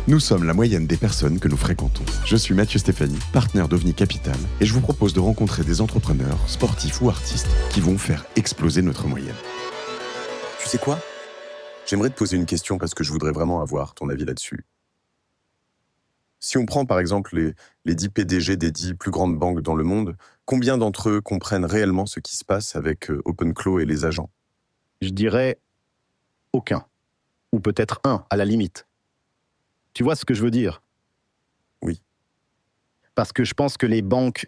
Nous sommes la moyenne des personnes que nous fréquentons. Je suis Mathieu Stéphanie, partenaire d'OVNI Capital, et je vous propose de rencontrer des entrepreneurs, sportifs ou artistes qui vont faire exploser notre moyenne. Tu sais quoi ? J'aimerais te poser une question parce que je voudrais vraiment avoir ton avis là-dessus. Si on prend par exemple les 10 PDG des 10 plus grandes banques dans le monde, combien d'entre eux comprennent réellement ce qui se passe avec OpenClaw et les agents ? Je dirais aucun. Ou peut-être un, à la limite. Tu vois ce que je veux dire ? Oui. Parce que je pense que les banques...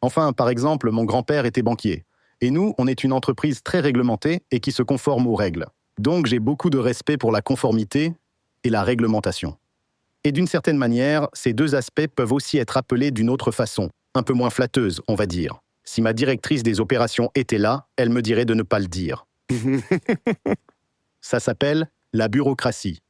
Enfin, par exemple, mon grand-père était banquier. Et nous, on est une entreprise très réglementée et qui se conforme aux règles. Donc j'ai beaucoup de respect pour la conformité et la réglementation. Et d'une certaine manière, ces deux aspects peuvent aussi être appelés d'une autre façon, un peu moins flatteuse, on va dire. Si ma directrice des opérations était là, elle me dirait de ne pas le dire. Ça s'appelle la bureaucratie.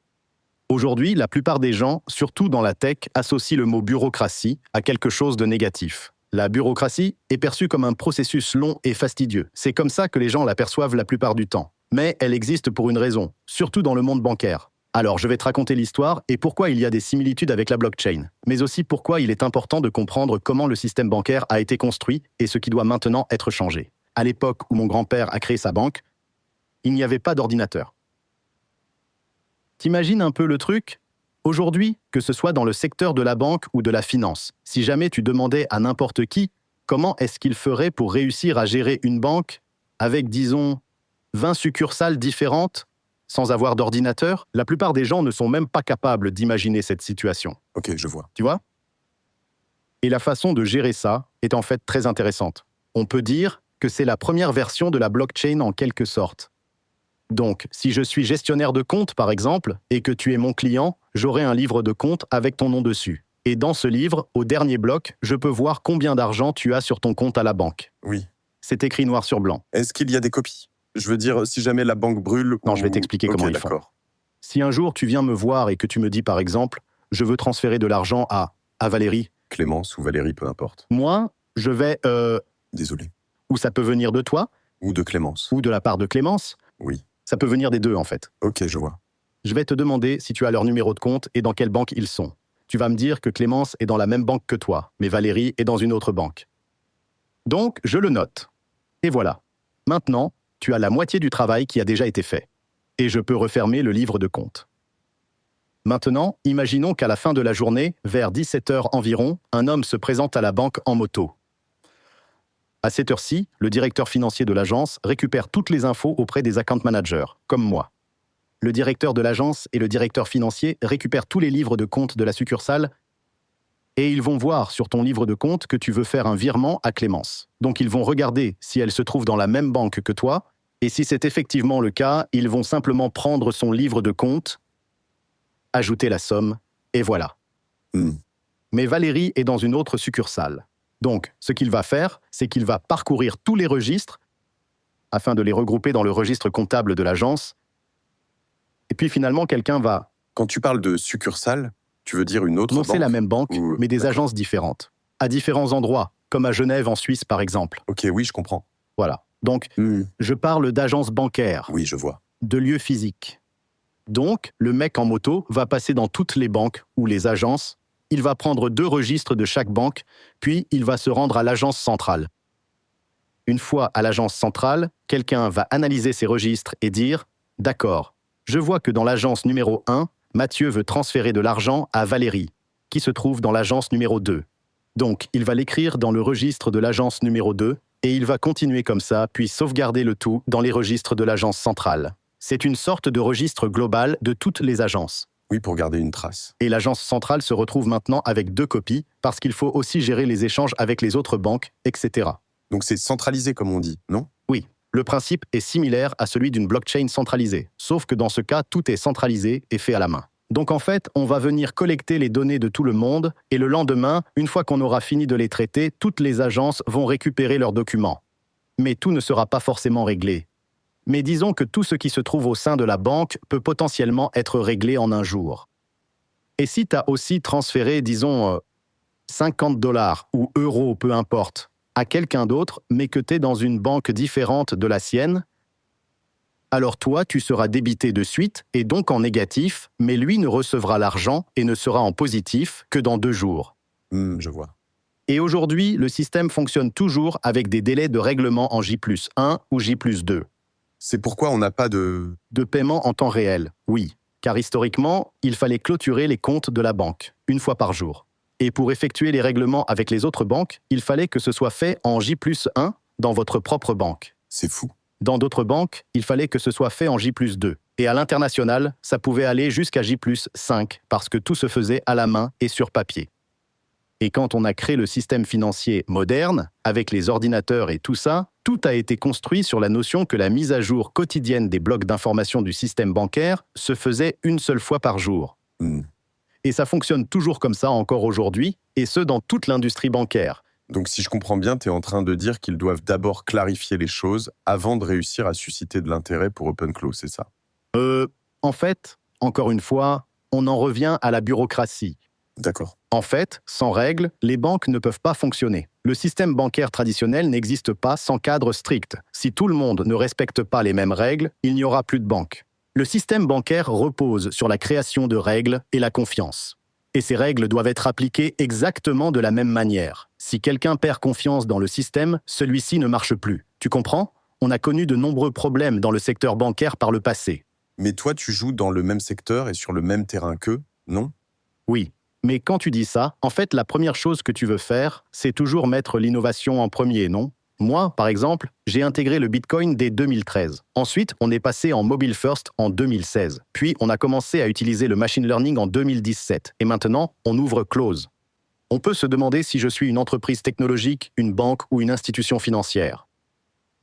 Aujourd'hui, la plupart des gens, surtout dans la tech, associent le mot bureaucratie à quelque chose de négatif. La bureaucratie est perçue comme un processus long et fastidieux. C'est comme ça que les gens l'aperçoivent la plupart du temps. Mais elle existe pour une raison, surtout dans le monde bancaire. Alors, je vais te raconter l'histoire et pourquoi il y a des similitudes avec la blockchain, mais aussi pourquoi il est important de comprendre comment le système bancaire a été construit et ce qui doit maintenant être changé. À l'époque où mon grand-père a créé sa banque, il n'y avait pas d'ordinateur. T'imagines un peu le truc ? Aujourd'hui, que ce soit dans le secteur de la banque ou de la finance, si jamais tu demandais à n'importe qui comment est-ce qu'il ferait pour réussir à gérer une banque avec, disons, 20 succursales différentes, sans avoir d'ordinateur, la plupart des gens ne sont même pas capables d'imaginer cette situation. Ok, je vois. Tu vois ? Et la façon de gérer ça est en fait très intéressante. On peut dire que c'est la première version de la blockchain en quelque sorte. Donc, si je suis gestionnaire de compte, par exemple, et que tu es mon client, j'aurai un livre de compte avec ton nom dessus. Et dans ce livre, au dernier bloc, je peux voir combien d'argent tu as sur ton compte à la banque. Oui. C'est écrit noir sur blanc. Est-ce qu'il y a des copies ? Je veux dire, si jamais la banque brûle... Non, je vais t'expliquer comment ils font. D'accord. Si un jour tu viens me voir et que tu me dis, par exemple, je veux transférer de l'argent à Valérie. Clémence ou Valérie, peu importe. Moi, je vais... Désolé. Ou ça peut venir de toi, Ou de Clémence. ou de la part de Clémence. Oui. Ça peut venir des deux, en fait. Ok, je vois. Je vais te demander si tu as leur numéro de compte et dans quelle banque ils sont. Tu vas me dire que Clémence est dans la même banque que toi, mais Valérie est dans une autre banque. Donc, je le note. Et voilà. Maintenant, tu as la moitié du travail qui a déjà été fait. Et je peux refermer le livre de compte. Maintenant, imaginons qu'à la fin de la journée, vers 17h environ, un homme se présente à la banque en moto. À cette heure-ci, le directeur financier de l'agence récupère toutes les infos auprès des account managers, comme moi. Le directeur de l'agence et le directeur financier récupèrent tous les livres de compte de la succursale et ils vont voir sur ton livre de compte que tu veux faire un virement à Clémence. Donc ils vont regarder si elle se trouve dans la même banque que toi et si c'est effectivement le cas, ils vont simplement prendre son livre de compte, ajouter la somme et voilà. Mais Valérie est dans une autre succursale. Donc, ce qu'il va faire, c'est qu'il va parcourir tous les registres afin de les regrouper dans le registre comptable de l'agence. Et puis finalement, quelqu'un va... Quand tu parles de succursale, tu veux dire une autre Non, banque ? c'est la même banque, ou... mais des D'accord. agences différentes. À différents endroits, comme à Genève en Suisse par exemple. Ok, oui, je comprends. Voilà. Donc, je parle d'agences bancaires, Oui, je vois. de lieux physiques. Donc, le mec en moto va passer dans toutes les banques ou les agences. Il va prendre 2 registres de chaque banque, puis il va se rendre à l'agence centrale. Une fois à l'agence centrale, quelqu'un va analyser ces registres et dire « D'accord, je vois que dans l'agence numéro 1, Mathieu veut transférer de l'argent à Valérie, qui se trouve dans l'agence numéro 2. Donc, il va l'écrire dans le registre de l'agence numéro 2 et il va continuer comme ça, puis sauvegarder le tout dans les registres de l'agence centrale. C'est une sorte de registre global de toutes les agences. Oui, pour garder une trace. Et l'agence centrale se retrouve maintenant avec 2 copies, parce qu'il faut aussi gérer les échanges avec les autres banques, etc. Donc c'est centralisé, comme on dit, non ? Oui, le principe est similaire à celui d'une blockchain centralisée, sauf que dans ce cas, tout est centralisé et fait à la main. Donc en fait, on va venir collecter les données de tout le monde, et le lendemain, une fois qu'on aura fini de les traiter, toutes les agences vont récupérer leurs documents. Mais tout ne sera pas forcément réglé. Mais disons que tout ce qui se trouve au sein de la banque peut potentiellement être réglé en un jour. Et si tu as aussi transféré, disons, 50 $ ou euros, peu importe, à quelqu'un d'autre, mais que tu es dans une banque différente de la sienne, Alors toi, tu seras débité de suite et donc en négatif, mais lui ne recevra l'argent et ne sera en positif que dans 2 jours. Je vois. Et aujourd'hui, le système fonctionne toujours avec des délais de règlement en J+1 ou J+2. C'est pourquoi on n'a pas de... De paiement en temps réel, oui. Car historiquement, il fallait clôturer les comptes de la banque, 1 fois par jour. Et pour effectuer les règlements avec les autres banques, il fallait que ce soit fait en J+1 dans votre propre banque. C'est fou. Dans d'autres banques, il fallait que ce soit fait en J+2. Et à l'international, ça pouvait aller jusqu'à J+5 parce que tout se faisait à la main et sur papier. Et quand on a créé le système financier moderne, avec les ordinateurs et tout ça, tout a été construit sur la notion que la mise à jour quotidienne des blocs d'information du système bancaire se faisait une seule fois par jour. Et ça fonctionne toujours comme ça encore aujourd'hui, et ce dans toute l'industrie bancaire. Donc si je comprends bien, tu es en train de dire qu'ils doivent d'abord clarifier les choses avant de réussir à susciter de l'intérêt pour OpenClaw, c'est ça? En fait, encore une fois, on en revient à la bureaucratie. D'accord. En fait, sans règles, les banques ne peuvent pas fonctionner. Le système bancaire traditionnel n'existe pas sans cadre strict. Si tout le monde ne respecte pas les mêmes règles, il n'y aura plus de banque. Le système bancaire repose sur la création de règles et la confiance. Et ces règles doivent être appliquées exactement de la même manière. Si quelqu'un perd confiance dans le système, celui-ci ne marche plus. Tu comprends? On a connu de nombreux problèmes dans le secteur bancaire par le passé. Mais toi, tu joues dans le même secteur et sur le même terrain qu'eux, non? Oui. Mais quand tu dis ça, en fait, la première chose que tu veux faire, c'est toujours mettre l'innovation en premier, non? Moi, par exemple, j'ai intégré le Bitcoin dès 2013. Ensuite, on est passé en mobile first en 2016. Puis, on a commencé à utiliser le machine learning en 2017. Et maintenant, on ouvre Close. On peut se demander si je suis une entreprise technologique, une banque ou une institution financière.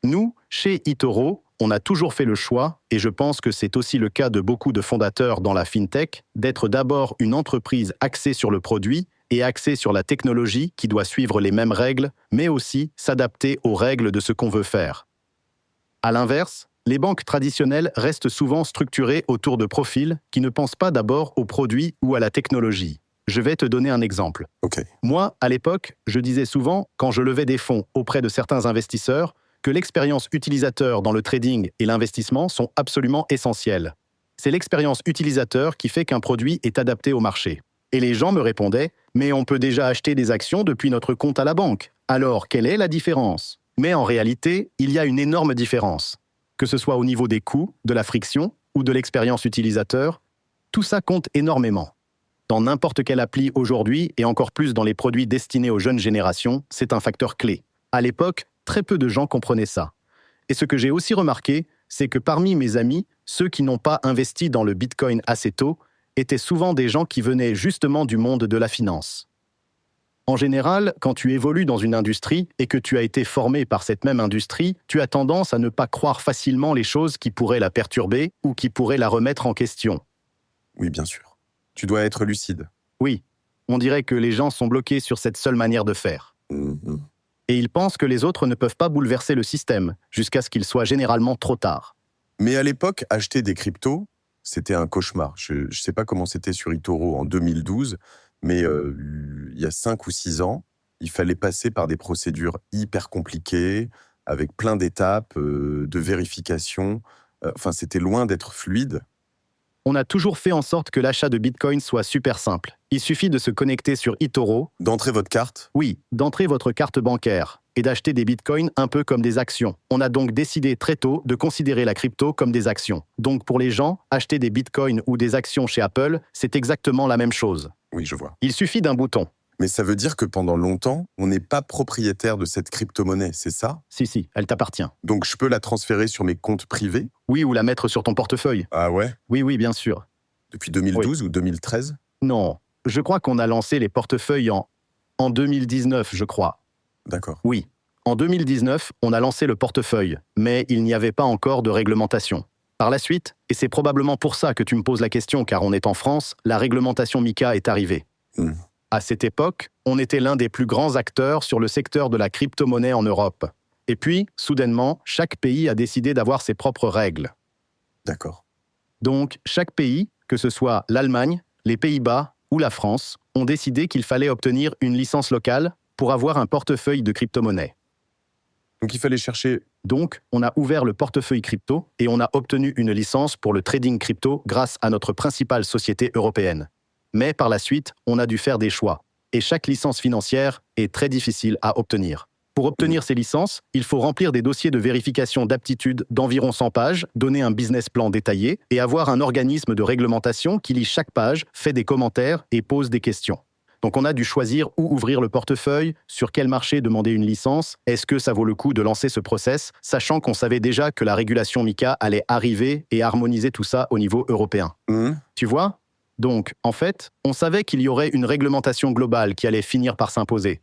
Nous, chez eToro, on a toujours fait le choix, et je pense que c'est aussi le cas de beaucoup de fondateurs dans la fintech, d'être d'abord une entreprise axée sur le produit et axée sur la technologie qui doit suivre les mêmes règles, mais aussi s'adapter aux règles de ce qu'on veut faire. À l'inverse, les banques traditionnelles restent souvent structurées autour de profils qui ne pensent pas d'abord au produit ou à la technologie. Je vais te donner un exemple. Ok. Moi, à l'époque, je disais souvent, quand je levais des fonds auprès de certains investisseurs, que l'expérience utilisateur dans le trading et l'investissement sont absolument essentielles. C'est l'expérience utilisateur qui fait qu'un produit est adapté au marché. Et les gens me répondaient « Mais on peut déjà acheter des actions depuis notre compte à la banque. Alors, quelle est la différence ?» Mais en réalité, il y a une énorme différence. Que ce soit au niveau des coûts, de la friction ou de l'expérience utilisateur, tout ça compte énormément. Dans n'importe quelle appli aujourd'hui, et encore plus dans les produits destinés aux jeunes générations, c'est un facteur clé. À l'époque, très peu de gens comprenaient ça. Et ce que j'ai aussi remarqué, c'est que parmi mes amis, ceux qui n'ont pas investi dans le Bitcoin assez tôt étaient souvent des gens qui venaient justement du monde de la finance. En général, quand tu évolues dans une industrie et que tu as été formé par cette même industrie, tu as tendance à ne pas croire facilement les choses qui pourraient la perturber ou qui pourraient la remettre en question. Oui, bien sûr. Tu dois être lucide. Oui, on dirait que les gens sont bloqués sur cette seule manière de faire. Et ils pensent que les autres ne peuvent pas bouleverser le système, jusqu'à ce qu'il soit généralement trop tard. Mais à l'époque, acheter des cryptos, c'était un cauchemar. Je ne sais pas comment c'était sur eToro en 2012, mais il y a 5 ou 6 ans, il fallait passer par des procédures hyper compliquées, avec plein d'étapes, de vérification. Enfin, c'était loin d'être fluide. On a toujours fait en sorte que l'achat de Bitcoin soit super simple. Il suffit de se connecter sur eToro, D'entrer votre carte, oui, d'entrer votre carte bancaire et d'acheter des Bitcoins un peu comme des actions. On a donc décidé très tôt de considérer la crypto comme des actions. Donc pour les gens, acheter des Bitcoins ou des actions chez Apple, c'est exactement la même chose. oui, je vois. Il suffit d'un bouton. Mais ça veut dire que pendant longtemps, on n'est pas propriétaire de cette crypto-monnaie, c'est ça? Si, elle t'appartient. Donc je peux la transférer sur mes comptes privés? Oui, ou la mettre sur ton portefeuille. Ah ouais? Oui, bien sûr. Depuis 2012 ou 2013? Non, je crois qu'on a lancé les portefeuilles en 2019, je crois. D'accord. Oui, en 2019, on a lancé le portefeuille, mais il n'y avait pas encore de réglementation. Par la suite, et c'est probablement pour ça que tu me poses la question car on est en France, la réglementation MiCA est arrivée. À cette époque, on était l'un des plus grands acteurs sur le secteur de la crypto-monnaie en Europe. Et puis, soudainement, chaque pays a décidé d'avoir ses propres règles. D'accord. Donc, chaque pays, que ce soit l'Allemagne, les Pays-Bas ou la France, ont décidé qu'il fallait obtenir une licence locale pour avoir un portefeuille de crypto-monnaie. Donc il fallait chercher Donc, on a ouvert le portefeuille crypto et on a obtenu une licence pour le trading crypto grâce à notre principale société européenne. Mais par la suite, on a dû faire des choix. Et chaque licence financière est très difficile à obtenir. Pour obtenir ces licences, il faut remplir des dossiers de vérification d'aptitude d'environ 100 pages, donner un business plan détaillé et avoir un organisme de réglementation qui lit chaque page, fait des commentaires et pose des questions. Donc on a dû choisir où ouvrir le portefeuille, sur quel marché demander une licence, est-ce que ça vaut le coup de lancer ce process, sachant qu'on savait déjà que la régulation MiCA allait arriver et harmoniser tout ça au niveau européen. Tu vois ? Donc, en fait, on savait qu'il y aurait une réglementation globale qui allait finir par s'imposer.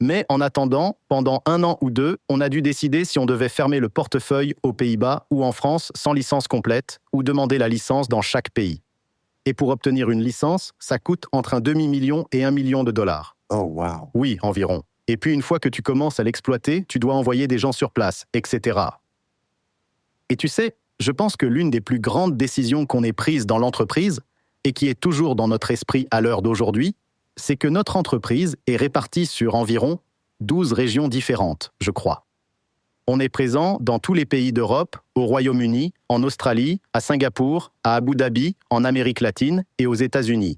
Mais en attendant, pendant 1 an ou 2, on a dû décider si on devait fermer le portefeuille aux Pays-Bas ou en France sans licence complète ou demander la licence dans chaque pays. Et pour obtenir une licence, ça coûte entre un demi-million et $1 million. Oh, wow. Oui, environ. Et puis une fois que tu commences à l'exploiter, tu dois envoyer des gens sur place, etc. Et tu sais, je pense que l'une des plus grandes décisions qu'on ait prises dans l'entreprise, et qui est toujours dans notre esprit à l'heure d'aujourd'hui, c'est que notre entreprise est répartie sur environ 12 régions différentes, je crois. On est présent dans tous les pays d'Europe, au Royaume-Uni, en Australie, à Singapour, à Abu Dhabi, en Amérique latine et aux États-Unis.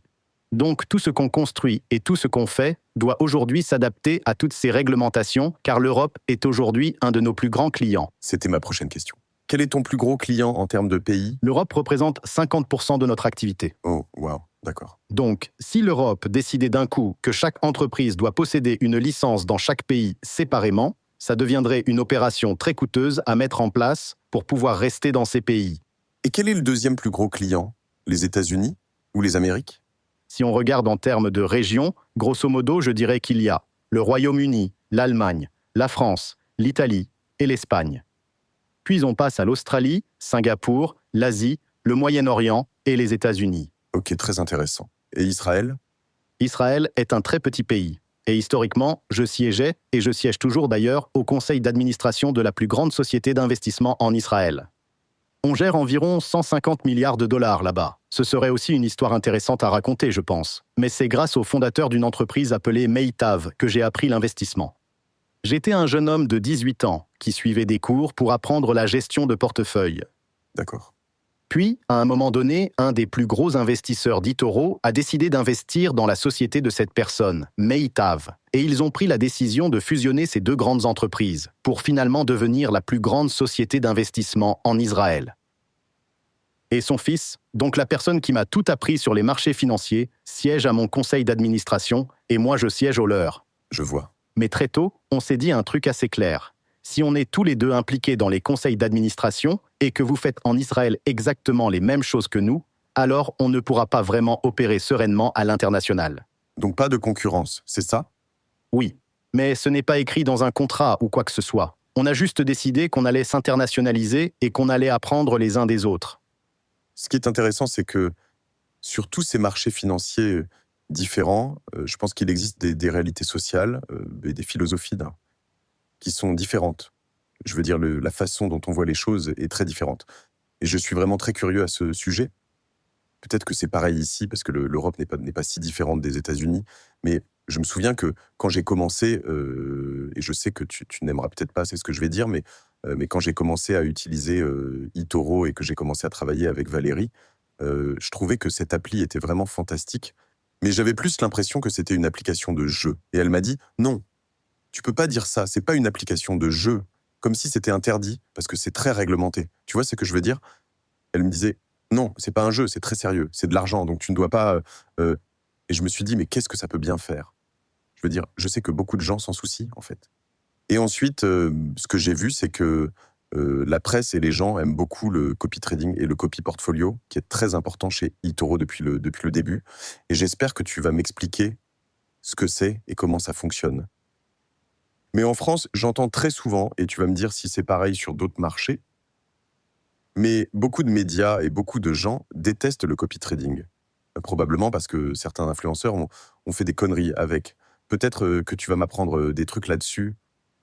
Donc tout ce qu'on construit et tout ce qu'on fait doit aujourd'hui s'adapter à toutes ces réglementations, car l'Europe est aujourd'hui un de nos plus grands clients. C'était ma prochaine question. Quel est ton plus gros client en termes de pays ? L'Europe représente 50% de notre activité. Oh, wow, d'accord. Donc, si l'Europe décidait d'un coup que chaque entreprise doit posséder une licence dans chaque pays séparément, ça deviendrait une opération très coûteuse à mettre en place pour pouvoir rester dans ces pays. Et quel est le deuxième plus gros client ? Les États-Unis ou les Amériques ? Si on regarde en termes de régions, grosso modo, je dirais qu'il y a le Royaume-Uni, l'Allemagne, la France, l'Italie et l'Espagne. Puis on passe à l'Australie, Singapour, l'Asie, le Moyen-Orient et les États-Unis. Ok, très intéressant. Et Israël ? Israël est un très petit pays. Et historiquement, je siégeais, et je siège toujours d'ailleurs, au conseil d'administration de la plus grande société d'investissement en Israël. On gère environ 150 milliards de dollars là-bas. Ce serait aussi une histoire intéressante à raconter, je pense. Mais c'est grâce au fondateur d'une entreprise appelée Meitav que j'ai appris l'investissement. J'étais un jeune homme de 18 ans qui suivait des cours pour apprendre la gestion de portefeuille. D'accord. Puis, à un moment donné, un des plus gros investisseurs d'eToro a décidé d'investir dans la société de cette personne, Meitav, et ils ont pris la décision de fusionner ces 2 grandes entreprises pour finalement devenir la plus grande société d'investissement en Israël. Et son fils, donc la personne qui m'a tout appris sur les marchés financiers, siège à mon conseil d'administration et moi je siège au leur. Je vois. Mais très tôt, on s'est dit un truc assez clair. Si on est tous les 2 impliqués dans les conseils d'administration et que vous faites en Israël exactement les mêmes choses que nous, alors on ne pourra pas vraiment opérer sereinement à l'international. Donc pas de concurrence, c'est ça ? Oui, mais ce n'est pas écrit dans un contrat ou quoi que ce soit. On a juste décidé qu'on allait s'internationaliser et qu'on allait apprendre les uns des autres. Ce qui est intéressant, c'est que sur tous ces marchés financiers différents, je pense qu'il existe des réalités sociales et des philosophies qui sont différentes. Je veux dire, la façon dont on voit les choses est très différente. Et je suis vraiment très curieux à ce sujet. Peut-être que c'est pareil ici, parce que l'Europe n'est pas si différente des États-Unis, mais je me souviens que quand j'ai commencé, et je sais que tu n'aimeras peut-être pas, c'est ce que je vais dire, mais quand j'ai commencé à utiliser eToro et que j'ai commencé à travailler avec Valérie, je trouvais que cette appli était vraiment fantastique, mais j'avais plus l'impression que c'était une application de jeu. Et elle m'a dit « Non, tu peux pas dire ça, c'est pas une application de jeu », comme si c'était interdit, parce que c'est très réglementé. Tu vois ce que je veux dire ? Elle me disait « Non, c'est pas un jeu, c'est très sérieux, c'est de l'argent, donc tu ne dois pas... Et je me suis dit « Mais qu'est-ce que ça peut bien faire ?» Je veux dire, je sais que beaucoup de gens s'en soucient, en fait. Et ensuite, ce que j'ai vu, c'est que la presse et les gens aiment beaucoup le copy trading et le copy portfolio, qui est très important chez eToro depuis le début. Et j'espère que tu vas m'expliquer ce que c'est et comment ça fonctionne. Mais en France, j'entends très souvent, et tu vas me dire si c'est pareil sur d'autres marchés, mais beaucoup de médias et beaucoup de gens détestent le copy trading. Probablement parce que certains influenceurs ont fait des conneries avec. Peut-être que tu vas m'apprendre des trucs là-dessus.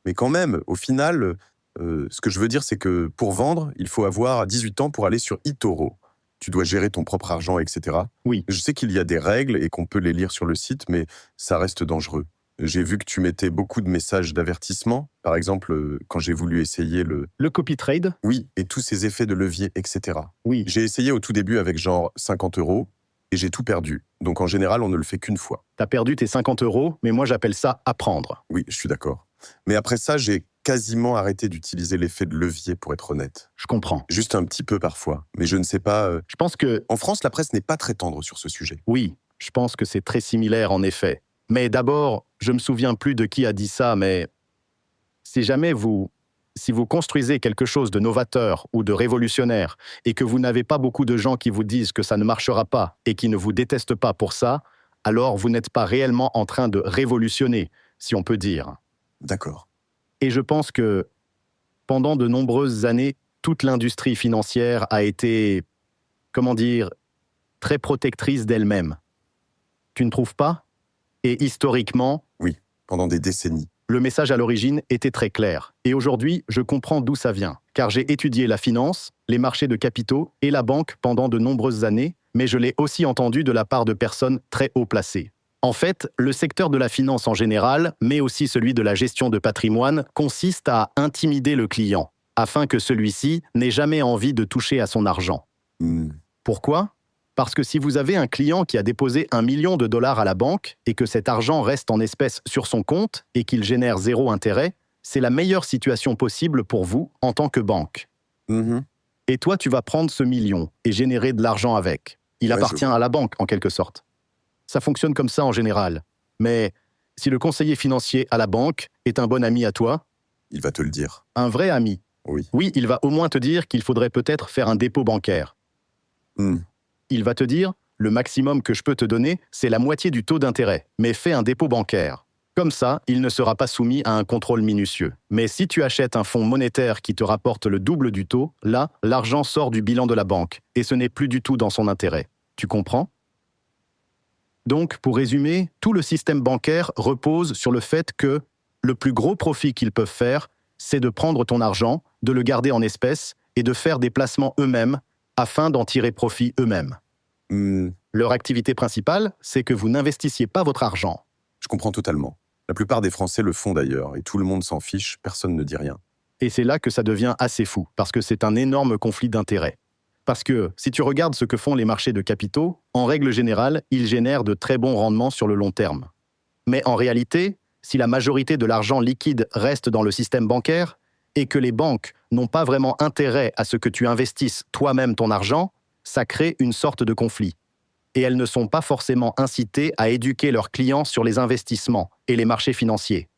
Mais quand même, au final, ce que je veux dire, c'est que pour vendre, il faut avoir 18 ans pour aller sur eToro. Tu dois gérer ton propre argent, etc. Oui. Je sais qu'il y a des règles et qu'on peut les lire sur le site, mais ça reste dangereux. J'ai vu que tu mettais beaucoup de messages d'avertissement. Par exemple, quand j'ai voulu essayer Le copy trade? Oui, et tous ces effets de levier, etc. Oui. J'ai essayé au tout début avec genre 50 € et j'ai tout perdu. Donc en général, on ne le fait qu'une fois. T'as perdu tes 50 €, mais moi j'appelle ça apprendre. Oui, je suis d'accord. Mais après ça, j'ai quasiment arrêté d'utiliser l'effet de levier pour être honnête. Je comprends. Juste un petit peu parfois. Mais je ne sais pas... Je pense que En France, la presse n'est pas très tendre sur ce sujet. oui, je pense que c'est très similaire en effet. Mais d'abord, je me souviens plus de qui a dit ça, mais si vous construisez quelque chose de novateur ou de révolutionnaire et que vous n'avez pas beaucoup de gens qui vous disent que ça ne marchera pas et qui ne vous détestent pas pour ça, alors vous n'êtes pas réellement en train de révolutionner, si on peut dire. D'accord. Et je pense que pendant de nombreuses années, toute l'industrie financière a été, très protectrice d'elle-même. Tu ne trouves pas? Et historiquement, Pendant des décennies. le message à l'origine était très clair. Et aujourd'hui, je comprends d'où ça vient, car j'ai étudié la finance, les marchés de capitaux et la banque pendant de nombreuses années, mais je l'ai aussi entendu de la part de personnes très haut placées. En fait, le secteur de la finance en général, mais aussi celui de la gestion de patrimoine, consiste à intimider le client, afin que celui-ci n'ait jamais envie de toucher à son argent. Pourquoi ? Parce que si vous avez un client qui a déposé $1 million à la banque et que cet argent reste en espèces sur son compte et qu'il génère 0 intérêt, c'est la meilleure situation possible pour vous en tant que banque. Et toi, tu vas prendre ce million et générer de l'argent avec. Il appartient à la banque, en quelque sorte. Ça fonctionne comme ça en général. Mais si le conseiller financier à la banque est un bon ami à toi, Il va te le dire. un vrai ami, Oui. il va au moins te dire qu'il faudrait peut-être faire un dépôt bancaire. Il va te dire, le maximum que je peux te donner, c'est la moitié du taux d'intérêt, mais fais un dépôt bancaire. Comme ça, il ne sera pas soumis à un contrôle minutieux. Mais si tu achètes un fonds monétaire qui te rapporte le double du taux, là, l'argent sort du bilan de la banque, et ce n'est plus du tout dans son intérêt. Tu comprends ? Donc, pour résumer, tout le système bancaire repose sur le fait que le plus gros profit qu'ils peuvent faire, c'est de prendre ton argent, de le garder en espèces et de faire des placements eux-mêmes afin d'en tirer profit eux-mêmes. Leur activité principale, c'est que vous n'investissiez pas votre argent. Je comprends totalement. La plupart des Français le font d'ailleurs, et tout le monde s'en fiche, personne ne dit rien. Et c'est là que ça devient assez fou, parce que c'est un énorme conflit d'intérêts. Parce que, si tu regardes ce que font les marchés de capitaux, en règle générale, ils génèrent de très bons rendements sur le long terme. Mais en réalité, si la majorité de l'argent liquide reste dans le système bancaire, et que les banques n'ont pas vraiment intérêt à ce que tu investisses toi-même ton argent, ça crée une sorte de conflit. Et elles ne sont pas forcément incitées à éduquer leurs clients sur les investissements et les marchés financiers.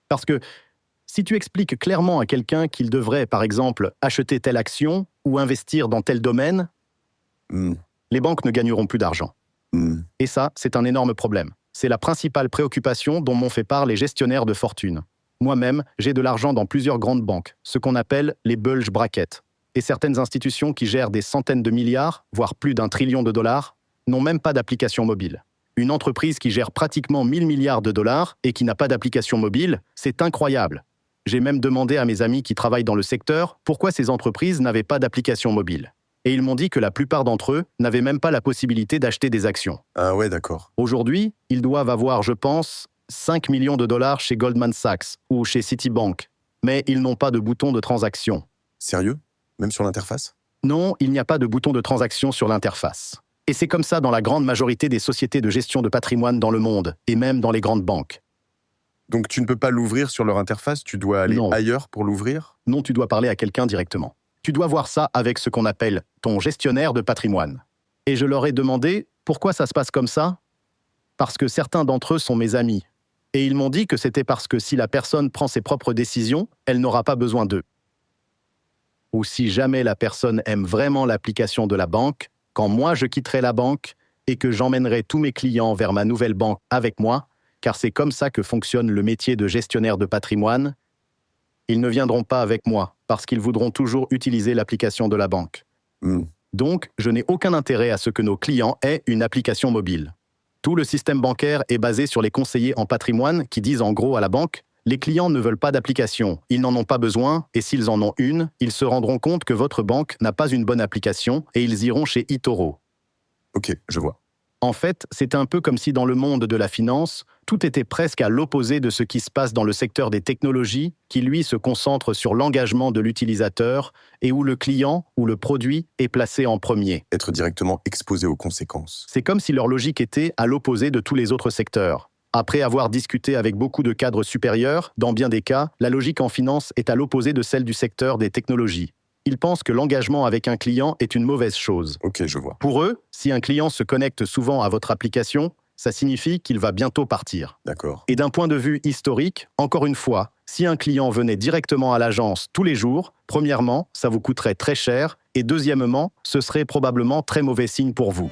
Parce que si tu expliques clairement à quelqu'un qu'il devrait, par exemple, acheter telle action ou investir dans tel domaine, les banques ne gagneront plus d'argent. Et ça, c'est un énorme problème. C'est la principale préoccupation dont m'ont fait part les gestionnaires de fortune. Moi-même, j'ai de l'argent dans plusieurs grandes banques, ce qu'on appelle les bulge brackets. Et certaines institutions qui gèrent des centaines de milliards, voire plus d'1 trillion de dollars, n'ont même pas d'application mobile. Une entreprise qui gère pratiquement 1000 milliards de dollars et qui n'a pas d'application mobile, c'est incroyable. J'ai même demandé à mes amis qui travaillent dans le secteur pourquoi ces entreprises n'avaient pas d'application mobile. Et ils m'ont dit que la plupart d'entre eux n'avaient même pas la possibilité d'acheter des actions. Ah ouais, d'accord. Aujourd'hui, ils doivent avoir, je pense, 5 millions de dollars chez Goldman Sachs ou chez Citibank, mais ils n'ont pas de bouton de transaction. Sérieux ? Même sur l'interface ? Non, il n'y a pas de bouton de transaction sur l'interface. Et c'est comme ça dans la grande majorité des sociétés de gestion de patrimoine dans le monde, et même dans les grandes banques. Donc tu ne peux pas l'ouvrir sur leur interface, tu dois aller ailleurs pour l'ouvrir ? Non, tu dois parler à quelqu'un directement. Tu dois voir ça avec ce qu'on appelle ton gestionnaire de patrimoine. Et je leur ai demandé pourquoi ça se passe comme ça ? Parce que certains d'entre eux sont mes amis. Et ils m'ont dit que c'était parce que si la personne prend ses propres décisions, elle n'aura pas besoin d'eux. Ou si jamais la personne aime vraiment l'application de la banque, quand moi je quitterai la banque et que j'emmènerai tous mes clients vers ma nouvelle banque avec moi, car c'est comme ça que fonctionne le métier de gestionnaire de patrimoine, ils ne viendront pas avec moi parce qu'ils voudront toujours utiliser l'application de la banque. Donc, je n'ai aucun intérêt à ce que nos clients aient une application mobile. Tout le système bancaire est basé sur les conseillers en patrimoine qui disent en gros à la banque « Les clients ne veulent pas d'application, ils n'en ont pas besoin, et s'ils en ont une, ils se rendront compte que votre banque n'a pas une bonne application et ils iront chez eToro. » Ok, je vois. En fait, c'est un peu comme si dans le monde de la finance, tout était presque à l'opposé de ce qui se passe dans le secteur des technologies, qui lui se concentre sur l'engagement de l'utilisateur et où le client ou le produit est placé en premier. Être directement exposé aux conséquences. C'est comme si leur logique était à l'opposé de tous les autres secteurs. Après avoir discuté avec beaucoup de cadres supérieurs, dans bien des cas, la logique en finance est à l'opposé de celle du secteur des technologies. Ils pensent que l'engagement avec un client est une mauvaise chose. Ok, je vois. Pour eux, si un client se connecte souvent à votre application, ça signifie qu'il va bientôt partir. D'accord. Et d'un point de vue historique, encore une fois, si un client venait directement à l'agence tous les jours, premièrement, ça vous coûterait très cher, et deuxièmement, ce serait probablement très mauvais signe pour vous.